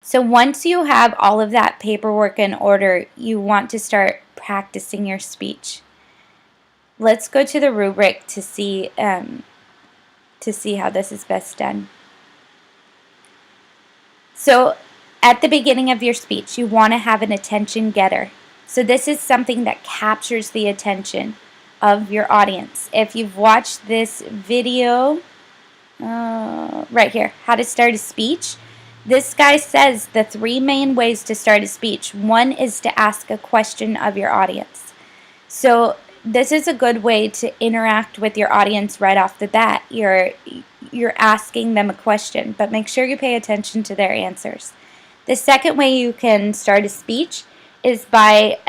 So once you have all of that paperwork in order, you want to start practicing your speech. Let's go to the rubric to see how this is best done. So at the beginning of your speech, you want to have an attention getter. So this is something that captures the attention of your audience. If you've watched this video, right here, how to start a speech, this guy says the 3 main ways to start a speech. One is to ask a question of your audience. So this is a good way to interact with your audience right off the bat. You're asking them a question, but make sure you pay attention to their answers. The second way you can start a speech is by,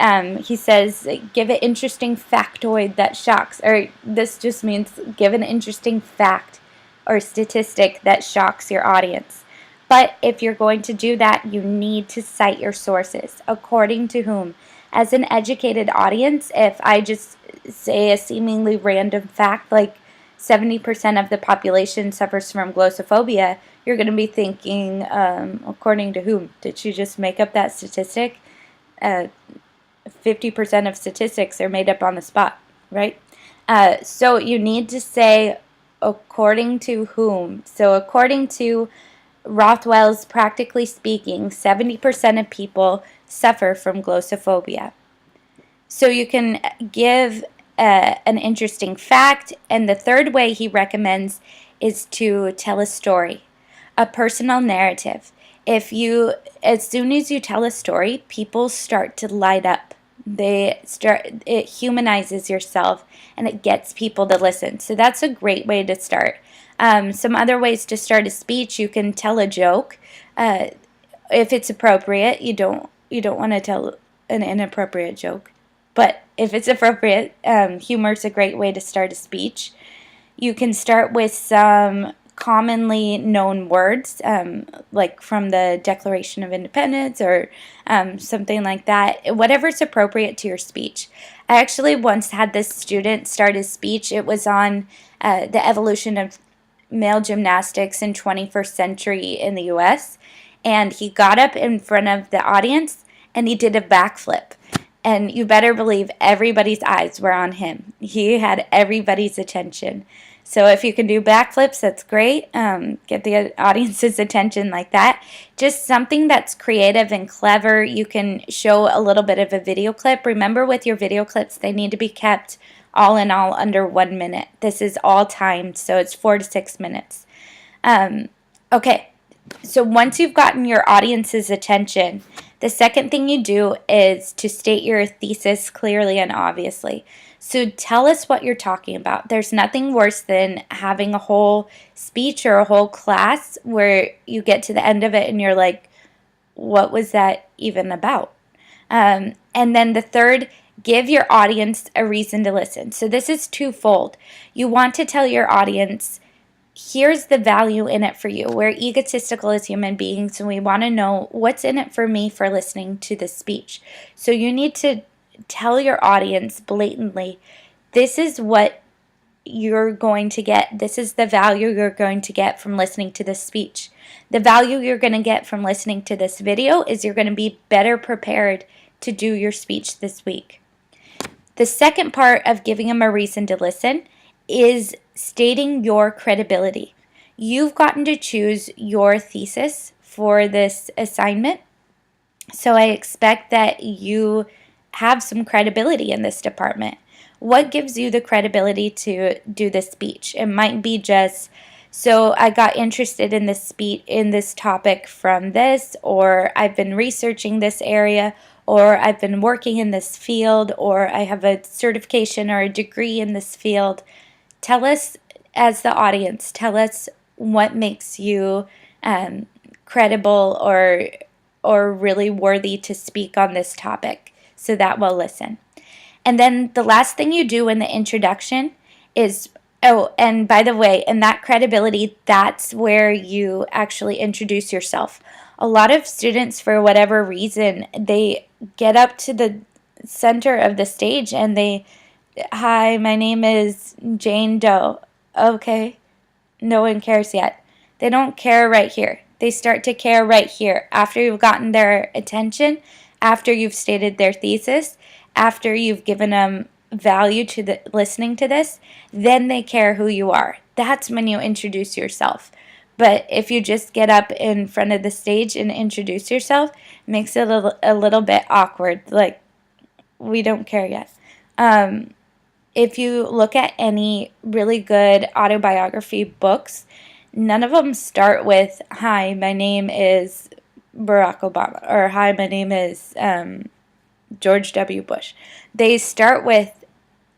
he says, give an interesting factoid that shocks, or this just means give an interesting fact or statistic that shocks your audience. But if you're going to do that, you need to cite your sources. According to whom? As an educated audience, if I just say a seemingly random fact like 70% of the population suffers from glossophobia, you're going to be thinking, according to whom? Did she just make up that statistic? 50% of statistics are made up on the spot, right? So you need to say, according to whom? So according to Rothwell's Practically Speaking, 70% of people suffer from glossophobia. So you can give an interesting fact, and the third way he recommends is to tell a story, a personal narrative. As soon as you tell a story, people start to light up. It humanizes yourself, and it gets people to listen. So that's a great way to start. Some other ways to start a speech: you can tell a joke. If it's appropriate, you don't want to tell an inappropriate joke. But if it's appropriate, humor is a great way to start a speech. You can start with some commonly known words, like from the Declaration of Independence or something like that, whatever's appropriate to your speech. I actually once had this student start his speech. It was on the evolution of male gymnastics in 21st century in the U.S., and he got up in front of the audience and he did a backflip. And you better believe everybody's eyes were on him. He had everybody's attention. So if you can do backflips, that's great. Get the audience's attention like that. Just something that's creative and clever. You can show a little bit of a video clip. Remember, with your video clips, they need to be kept all in all under 1 minute. This is all timed, so it's 4 to 6 minutes. Okay, so once you've gotten your audience's attention, the second thing you do is to state your thesis clearly and obviously. So tell us what you're talking about. There's nothing worse than having a whole speech or a whole class where you get to the end of it and you're like, what was that even about? And then the third, give your audience a reason to listen. So this is twofold. You want to tell your audience, here's the value in it for you. We're egotistical as human beings, and we want to know what's in it for me for listening to this speech. So you need to tell your audience blatantly, this is what you're going to get. This is the value you're going to get from listening to this speech. The value you're going to get from listening to this video is you're going to be better prepared to do your speech this week. The second part of giving them a reason to listen is stating your credibility. You've gotten to choose your thesis for this assignment, so I expect that you have some credibility in this department. What gives you the credibility to do this speech? It might be just, so I got interested in this topic from this, or I've been researching this area, or I've been working in this field, or I have a certification or a degree in this field. Tell us, as the audience, tell us what makes you credible or really worthy to speak on this topic, so that we'll listen. And then the last thing you do in the introduction is, oh, and by the way, in that credibility, that's where you actually introduce yourself. A lot of students, for whatever reason, they get up to the center of the stage and they, hi, my name is Jane Doe. Okay, no one cares yet. They don't care right here. They start to care right here after you've gotten their attention, after you've stated their thesis, after you've given them value to listening to this, then they care who you are. That's when you introduce yourself. But if you just get up in front of the stage and introduce yourself, it makes it a little bit awkward. Like, we don't care yet. If you look at any really good autobiography books, none of them start with, "Hi, my name is Barack Obama," or "Hi, my name is George W. Bush." They start with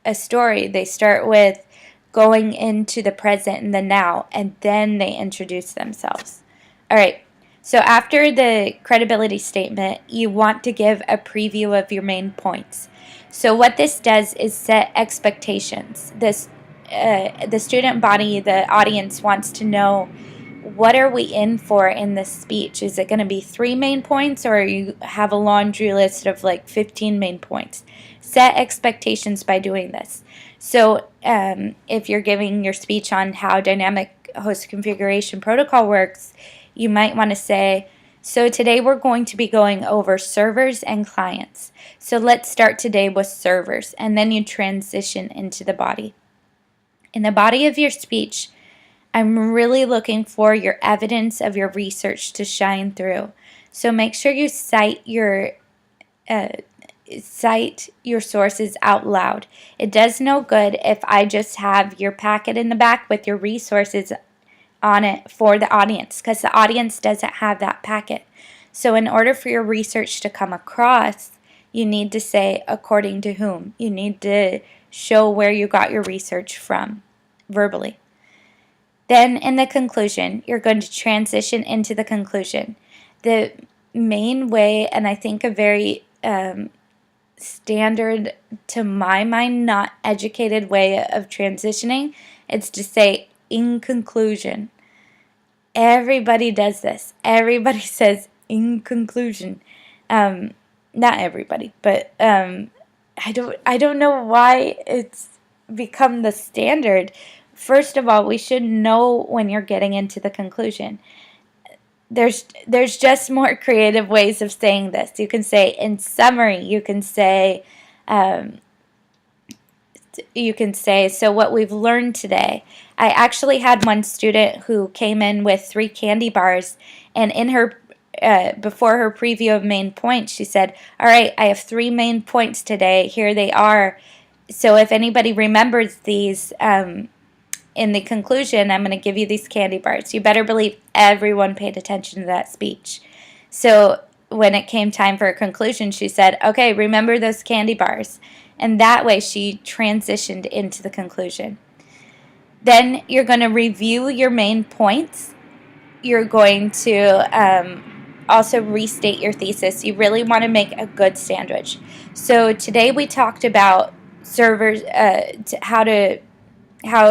a story. They start with going into the present and the now, and then they introduce themselves. All right. So after the credibility statement, you want to give a preview of your main points. So what this does is set expectations. The student body, the audience wants to know, what are we in for in this speech? Is it going to be 3 main points, or you have a laundry list of like 15 main points? Set expectations by doing this. So if you're giving your speech on how dynamic host configuration protocol works, you might want to say, so today we're going to be going over servers and clients. So let's start today with servers, and then you transition into the body. In the body of your speech, I'm really looking for your evidence of your research to shine through. So make sure you cite your sources out loud. It does no good if I just have your packet in the back with your resources on it for the audience, because the audience doesn't have that packet. So in order for your research to come across, you need to say according to whom. You need to show where you got your research from verbally. Then in the conclusion, you're going to transition into the conclusion. The main way, and I think a very standard, to my mind, not educated way of transitioning, it's to say in conclusion. Everybody does this. Everybody says in conclusion. Not everybody, but I don't know why it's become the standard. First of all, we should know when you're getting into the conclusion. There's just more creative ways of saying this. You can say in summary. You can say so what we've learned today. I actually had one student who came in with 3 candy bars, and in her before her preview of main points, she said, all right, I have 3 main points today. Here they are. So if anybody remembers these, in the conclusion, I'm going to give you these candy bars. You better believe everyone paid attention to that speech. So when it came time for a conclusion, she said, okay, remember those candy bars. And that way she transitioned into the conclusion. Then you're going to review your main points. You're going to also restate your thesis. You really want to make a good sandwich. So today we talked about servers, how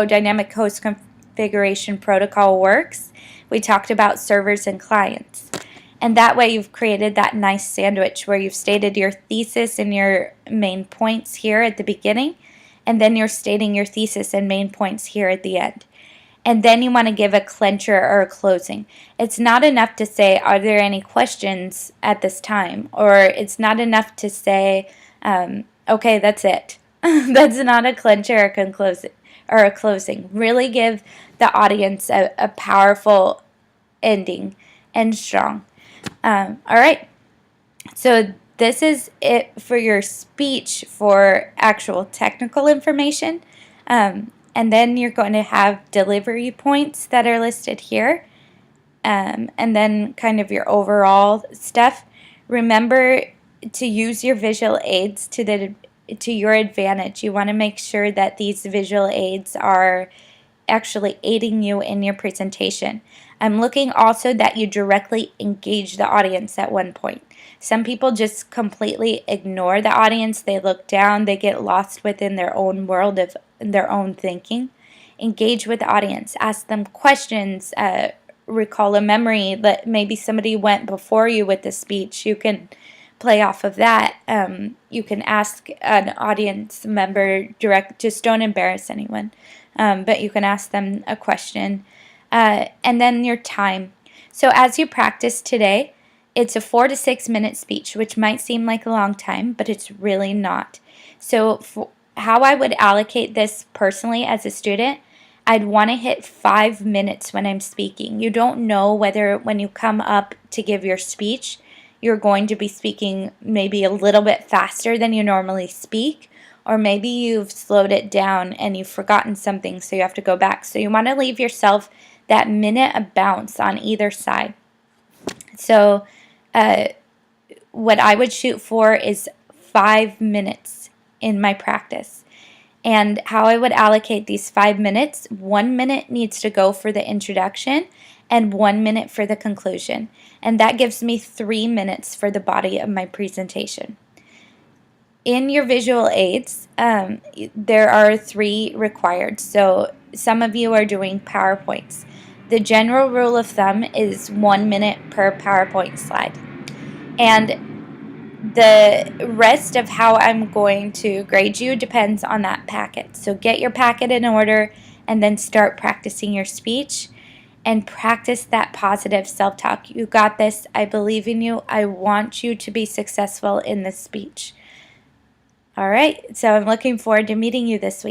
dynamic host configuration protocol works. We talked about servers and clients. And that way you've created that nice sandwich where you've stated your thesis and your main points here at the beginning, and then you're stating your thesis and main points here at the end. And then you want to give a clincher or a closing. It's not enough to say, are there any questions at this time? Or it's not enough to say, okay, that's it. That's not a clincher or a closing. Really give the audience a powerful ending and strong. All right. So this is it for your speech for actual technical information. And then you're going to have delivery points that are listed here. And then kind of your overall stuff. Remember to use your visual aids to your advantage. You want to make sure that these visual aids are actually aiding you in your presentation. I'm looking also that you directly engage the audience at one point. Some people just completely ignore the audience. They look down. They get lost within their own world of their own thinking. Engage with the audience. Ask them questions. Recall a memory that maybe somebody went before you with the speech. You can play off of that. You can ask an audience member just don't embarrass anyone. But you can ask them a question. And then your time. So as you practice today, it's a 4 to 6 minute speech, which might seem like a long time, but it's really not. So how I would allocate this personally as a student, I'd want to hit 5 minutes when I'm speaking. You don't know whether when you come up to give your speech, you're going to be speaking maybe a little bit faster than you normally speak, or maybe you've slowed it down and you've forgotten something, so you have to go back. So you want to leave yourself that minute of bounce on either side. So what I would shoot for is 5 minutes in my practice. And how I would allocate these 5 minutes, 1 minute needs to go for the introduction and 1 minute for the conclusion. And that gives me 3 minutes for the body of my presentation. In your visual aids, there are 3 required. So some of you are doing PowerPoints. The general rule of thumb is 1 minute per PowerPoint slide. And the rest of how I'm going to grade you depends on that packet. So get your packet in order and then start practicing your speech and practice that positive self-talk. You got this. I believe in you. I want you to be successful in this speech. All right, so I'm looking forward to meeting you this week.